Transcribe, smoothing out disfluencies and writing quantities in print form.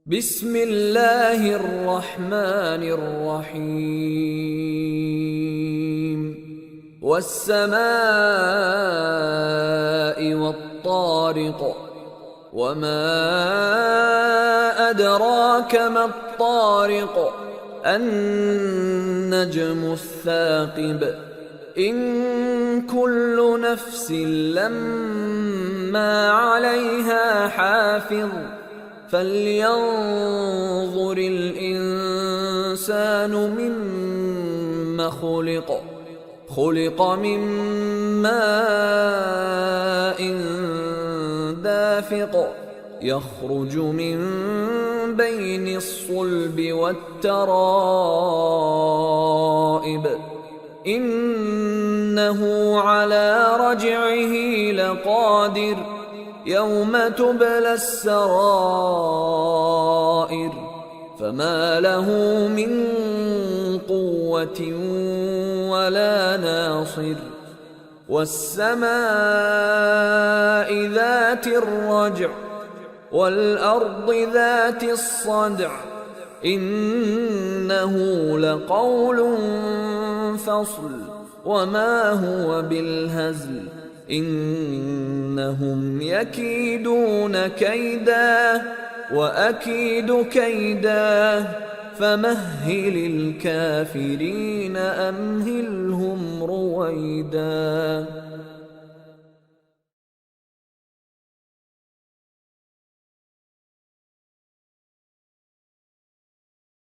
بسم الله الرحمن الرحيم والسماء والطارق وما أدراك ما الطارق النجم الثاقب إن كل نفس لما عليها حافظ فلينظر الإنسان مما خلق من ماء دافق يخرج من بين الصلب والترائب إنه على رجعه لقادر يوم تبلى السرائر فما له من قوة ولا ناصر والسماء ذات الرجع والأرض ذات الصدع إنه لقول فصل وما هو بالهزل إنهم يكيدون كيدا وأكيد كيدا فمهل الكافرين أمهلهم رويدا.